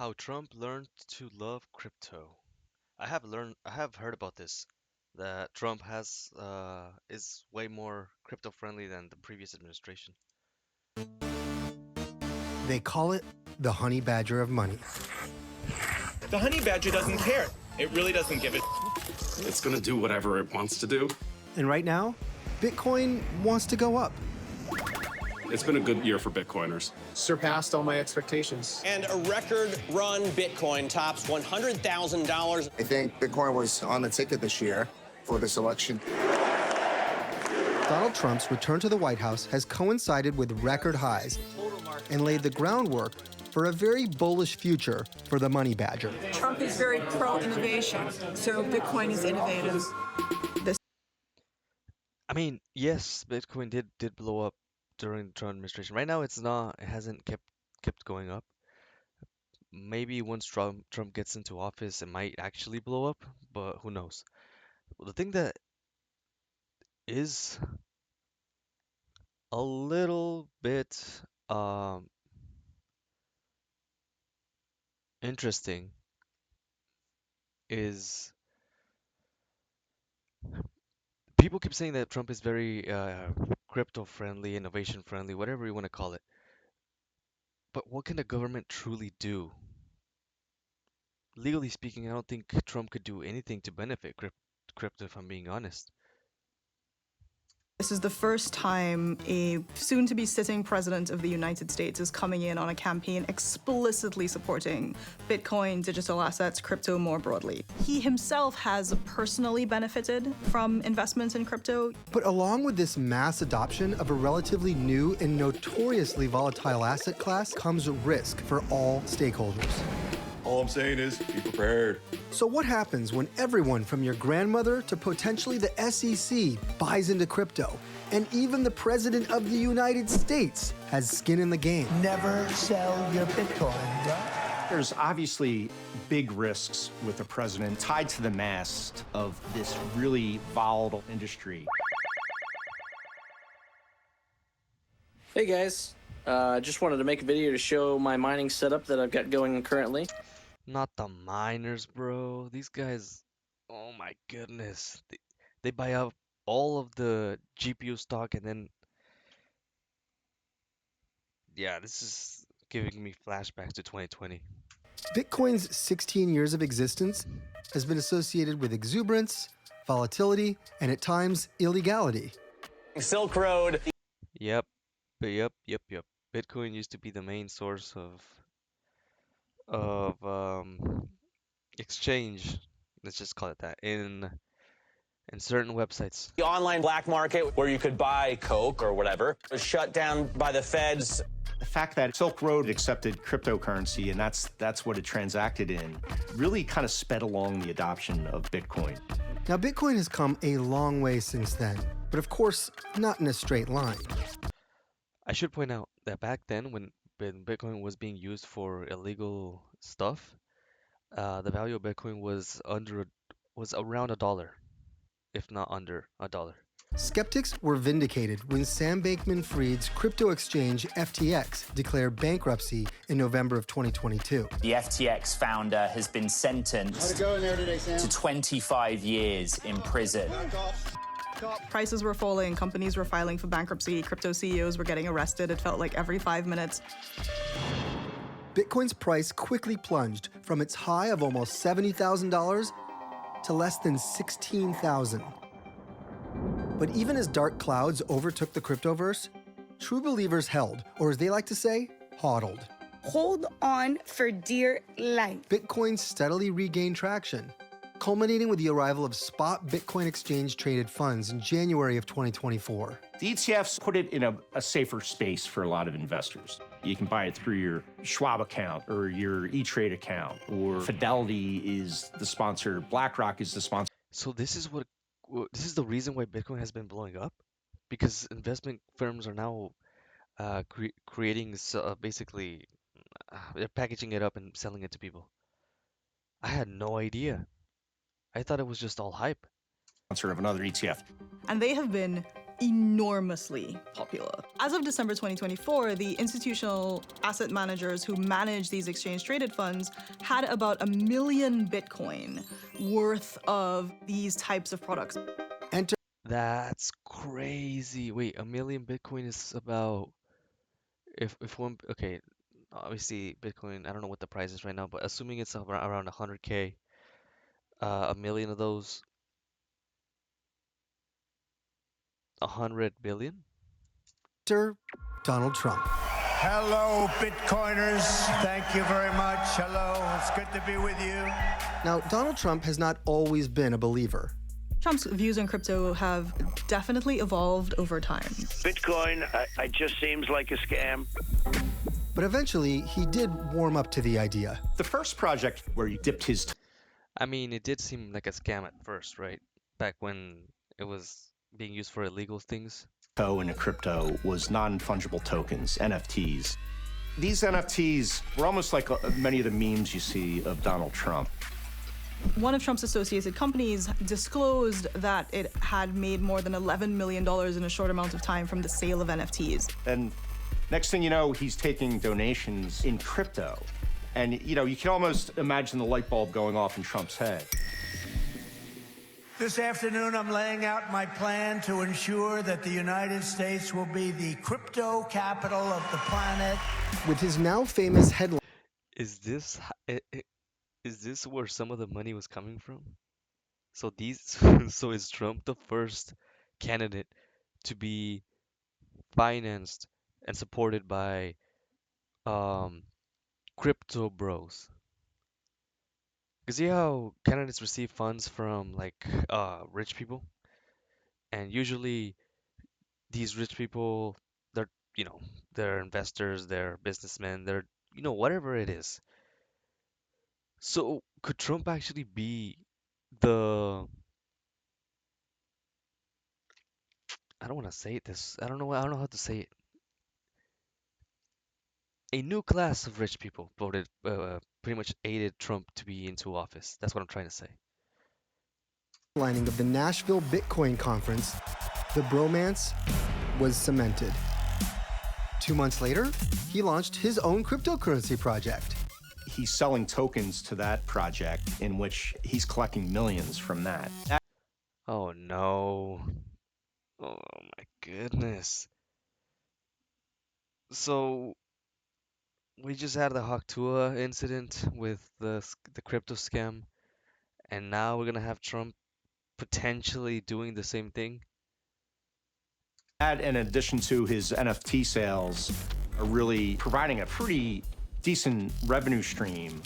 How Trump learned to love crypto. I have heard about this, that Trump has is way more crypto friendly than the previous administration. They call it the honey badger of money. The honey badger doesn't care. It really doesn't give a. It's going to do whatever it wants to do. And right now, Bitcoin wants to go up. It's been a good year for Bitcoiners. Surpassed all my expectations. And a record run Bitcoin tops $100,000. I think Bitcoin was on the ticket this year for this election. Donald Trump's return to the White House has coincided with record highs and laid the groundwork for a very bullish future for the money badger. Trump is very pro-innovation, so Bitcoin is innovative. I mean, yes, Bitcoin did blow up during the Trump administration. Right now, it's not. It hasn't kept going up. Maybe once Trump gets into office, it might actually blow up, but who knows? The thing that is a little bit um interesting is people keep saying that Trump is very crypto friendly, innovation friendly, whatever you want to call it. But what can the government truly do? Legally speaking, I don't think Trump could do anything to benefit crypto, if I'm being honest. This is the first time a soon-to-be sitting president of the United States is coming in on a campaign explicitly supporting Bitcoin, digital assets, crypto more broadly. He himself has personally benefited from investments in crypto. But along with this mass adoption of a relatively new and notoriously volatile asset class comes risk for all stakeholders. All I'm saying is be prepared. So what happens when everyone from your grandmother to potentially the SEC buys into crypto, and even the President of the United States has skin in the game? Never sell your Bitcoin. There's obviously big risks with the president tied to the mast of this really volatile industry. Hey guys, just wanted to make a video to show my mining setup that I've got going currently. Not the miners, bro. These guys, oh my goodness. They buy up all of the GPU stock and then, yeah, this is giving me flashbacks to 2020. Bitcoin's 16 years of existence has been associated with exuberance, volatility, and at times illegality. Silk Road. Yep. Yep. Bitcoin used to be the main source of exchange, let's just call it that, in certain websites. The online black market where you could buy Coke or whatever was shut down by the feds. The fact that Silk Road accepted cryptocurrency and that's what it transacted in really kind of sped along the adoption of Bitcoin. Now, Bitcoin has come a long way since then, but of course, not in a straight line. I should point out that back then, when Bitcoin was being used for illegal stuff, the value of Bitcoin was around $1, if not under $1. Skeptics were vindicated when Sam Bankman-Fried's crypto exchange FTX declared bankruptcy in November of 2022. The FTX founder has been sentenced to 25 years in prison. Prices were falling, companies were filing for bankruptcy, crypto CEOs were getting arrested. It felt like every 5 minutes. Bitcoin's price quickly plunged from its high of almost $70,000 to less than $16,000. But even as dark clouds overtook the cryptoverse, true believers held, or as they like to say, hodled. Hold on for dear life. Bitcoin steadily regained traction, culminating with the arrival of spot Bitcoin exchange-traded funds in January of 2024. The ETFs put it in a safer space for a lot of investors. You can buy it through your Schwab account or your E-Trade account, or Fidelity is the sponsor, BlackRock is the sponsor. So this is the reason why Bitcoin has been blowing up, because investment firms are now creating basically they're packaging it up and selling it to people. I had no idea. I thought it was just all hype. Sponsor of another ETF. And they have been enormously popular. As of December 2024, the institutional asset managers who manage these exchange-traded funds had about 1 million Bitcoin worth of these types of products. That's crazy. Wait, 1 million Bitcoin is about if one okay, obviously Bitcoin, I don't know what the price is right now, but assuming it's around 100K, 1 million of those, 100 billion? Donald Trump. Hello, Bitcoiners. Thank you very much. Hello. It's good to be with you. Now, Donald Trump has not always been a believer. Trump's views on crypto have definitely evolved over time. Bitcoin, it just seems like a scam. But eventually, he did warm up to the idea. The first project where he dipped his I mean, it did seem like a scam at first, right? Back when it was being used for illegal things. toe into crypto was non-fungible tokens, NFTs. These NFTs were almost like many of the memes you see of Donald Trump. One of Trump's associated companies disclosed that it had made more than $11 million in a short amount of time from the sale of NFTs. And next thing you know, he's taking donations in crypto. And, you know, you can almost imagine the light bulb going off in Trump's head. This afternoon, I'm laying out my plan to ensure that the United States will be the crypto capital of the planet. With his now famous headline. Is this where some of the money was coming from? So so is Trump the first candidate to be financed and supported by crypto bros? Because see how candidates receive funds from like rich people, and usually these rich people, they're they're investors, they're businessmen, they're whatever it is. So could Trump actually be the I don't want to say this. I don't know how to say it. A new class of rich people voted pretty much aided Trump to be into office. That's what I'm trying to say. Lining of the Nashville Bitcoin Conference, the bromance was cemented. 2 months later, he launched his own cryptocurrency project. He's selling tokens to that project in which he's collecting millions from that. Oh no. Oh my goodness. So we just had the Haktua incident with the crypto scam, and now we're gonna have Trump potentially doing the same thing. That, in addition to his NFT sales, are really providing a pretty decent revenue stream.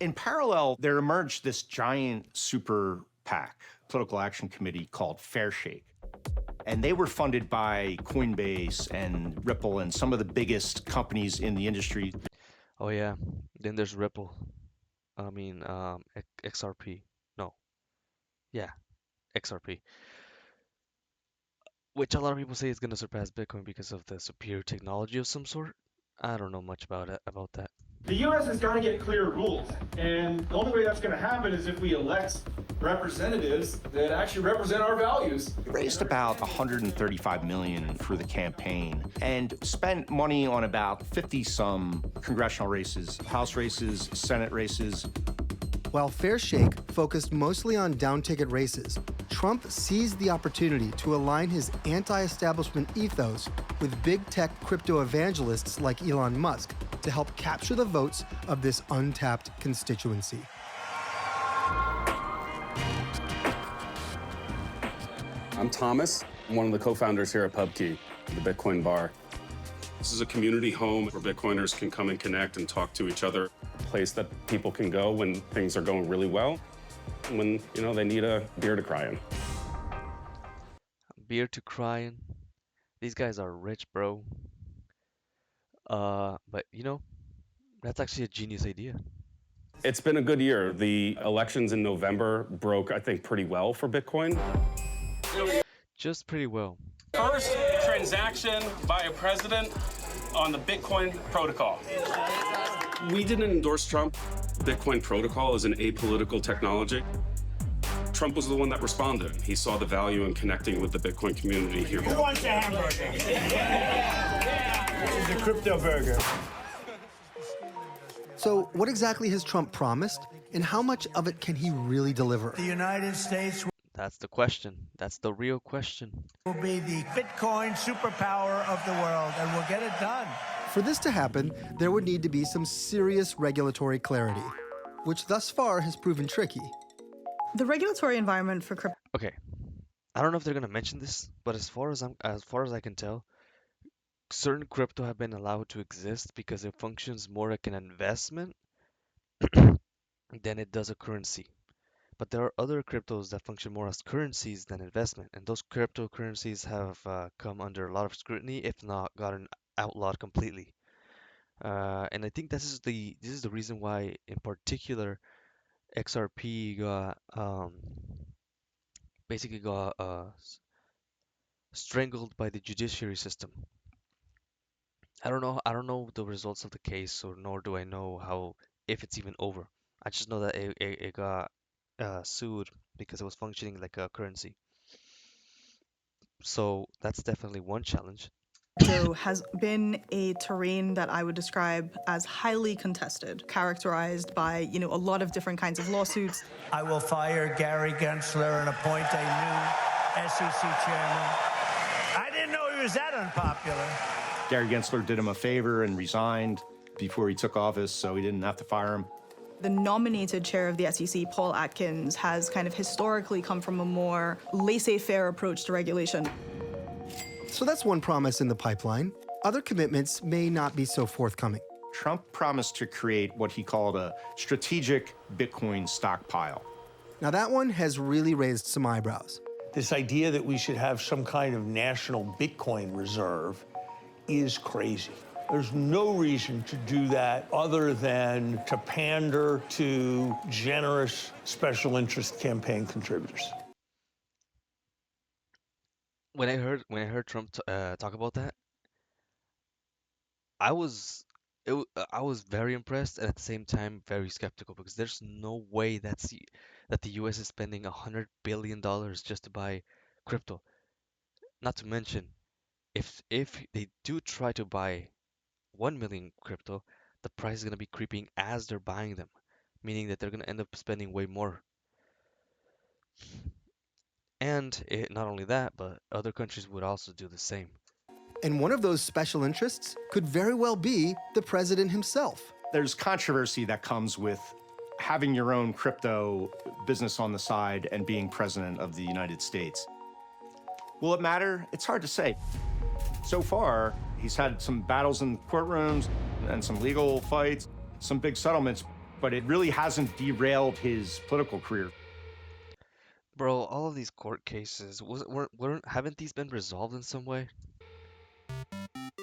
In parallel, there emerged this giant super PAC, political action committee called Fairshake. And they were funded by Coinbase and Ripple and some of the biggest companies in the industry. Oh yeah, then there's Ripple. I mean, XRP. No. Yeah, XRP. Which a lot of people say is going to surpass Bitcoin because of the superior technology of some sort. I don't know much about that. The U.S. has got to get clear rules, and the only way that's going to happen is if we elect representatives that actually represent our values. He raised about $135 million for the campaign and spent money on about 50-some congressional races, House races, Senate races. While Fairshake focused mostly on down-ticket races, Trump seized the opportunity to align his anti-establishment ethos with big tech crypto evangelists like Elon Musk to help capture the votes of this untapped constituency. I'm Thomas. I'm one of the co-founders here at PubKey, the Bitcoin bar. This is a community home where Bitcoiners can come and connect and talk to each other. A place that people can go when things are going really well, and when they need a beer to cry in. Beer to cry in. These guys are rich, bro. But that's actually a genius idea. It's been a good year. The elections in November broke, I think, pretty well for Bitcoin. Just pretty well. First transaction by a president on the Bitcoin protocol. We didn't endorse Trump. Bitcoin protocol is an apolitical technology. Trump was the one that responded. He saw the value in connecting with the Bitcoin community here. Who wants a hamburger? This is a crypto burger. So what exactly has Trump promised, and how much of it can he really deliver? The United States That's the question. That's the real question. will be the Bitcoin superpower of the world, and we'll get it done. For this to happen, there would need to be some serious regulatory clarity, which thus far has proven tricky. The regulatory environment for crypto. Okay, I don't know if they're gonna mention this, but as far as I can tell, certain crypto have been allowed to exist because it functions more like an investment than it does a currency. But there are other cryptos that function more as currencies than investment, and those cryptocurrencies have come under a lot of scrutiny, if not gotten outlawed completely. And I think this is the reason why, in particular, XRP got basically got strangled by the judiciary system. I don't know the results of the case, or nor do I know how, if it's even over. I just know that it got sued because it was functioning like a currency. So that's definitely one challenge. Has been a terrain that I would describe as highly contested, characterized by, a lot of different kinds of lawsuits. I will fire Gary Gensler and appoint a new SEC chairman. I didn't know he was that unpopular. Gary Gensler did him a favor and resigned before he took office, so he didn't have to fire him. The nominated chair of the SEC, Paul Atkins, has kind of historically come from a more laissez-faire approach to regulation. So that's one promise in the pipeline. Other commitments may not be so forthcoming. Trump promised to create what he called a strategic Bitcoin stockpile. Now that one has really raised some eyebrows. This idea that we should have some kind of national Bitcoin reserve is crazy. There's no reason to do that other than to pander to generous special interest campaign contributors. When I heard Trump talk about that, I was very impressed, and at the same time very skeptical, because there's no way that the U.S. is spending $100 billion just to buy crypto. Not to mention, if they do try to buy 1 million crypto, the price is going to be creeping as they're buying them, meaning that they're going to end up spending way more. And not only that, but other countries would also do the same. And one of those special interests could very well be the president himself. There's controversy that comes with having your own crypto business on the side and being president of the United States. Will it matter? It's hard to say. So far, he's had some battles in courtrooms and some legal fights, some big settlements, but it really hasn't derailed his political career. Bro, all of these court cases, haven't these been resolved in some way?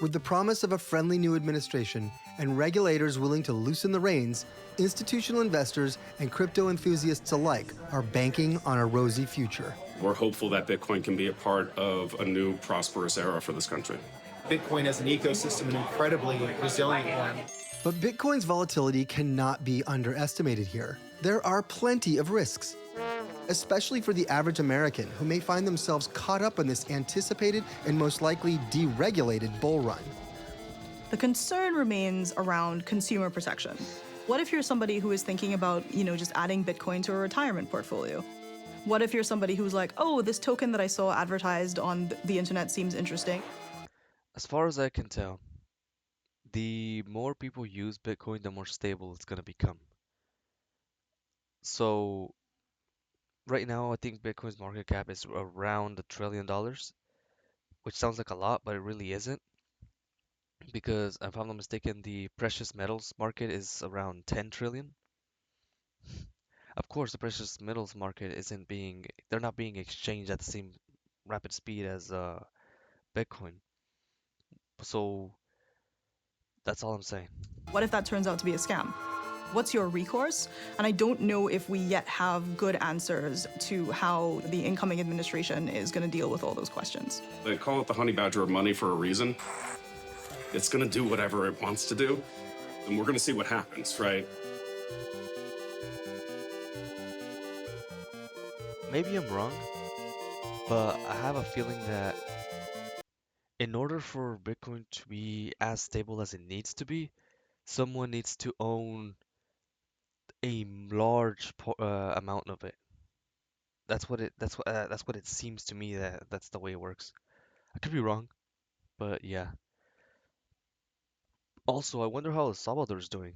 With the promise of a friendly new administration and regulators willing to loosen the reins, institutional investors and crypto enthusiasts alike are banking on a rosy future. We're hopeful that Bitcoin can be a part of a new prosperous era for this country. Bitcoin as an ecosystem, an incredibly resilient one. But Bitcoin's volatility cannot be underestimated here. There are plenty of risks, especially for the average American who may find themselves caught up in this anticipated and most likely deregulated bull run. The concern remains around consumer protection. What if you're somebody who is thinking about, just adding Bitcoin to a retirement portfolio? What if you're somebody who's like, oh, this token that I saw advertised on the internet seems interesting? As far as I can tell, the more people use Bitcoin, the more stable it's going to become. So right now, I think Bitcoin's market cap is around $1 trillion, which sounds like a lot, but it really isn't. Because if I'm not mistaken, the precious metals market is around 10 trillion. Of course, the precious metals market they're not being exchanged at the same rapid speed as Bitcoin. So that's all I'm saying. What if that turns out to be a scam? What's your recourse? And I don't know if we yet have good answers to how the incoming administration is going to deal with all those questions. They call it the honey badger of money for a reason. It's going to do whatever it wants to do, and we're going to see what happens, right? maybe I'm wrong, but I have a feeling that in order for Bitcoin to be as stable as it needs to be, someone needs to own a large amount of it. That's what it seems to me that that's the way it works. I could be wrong, but yeah. Also, I wonder how El Salvador's doing.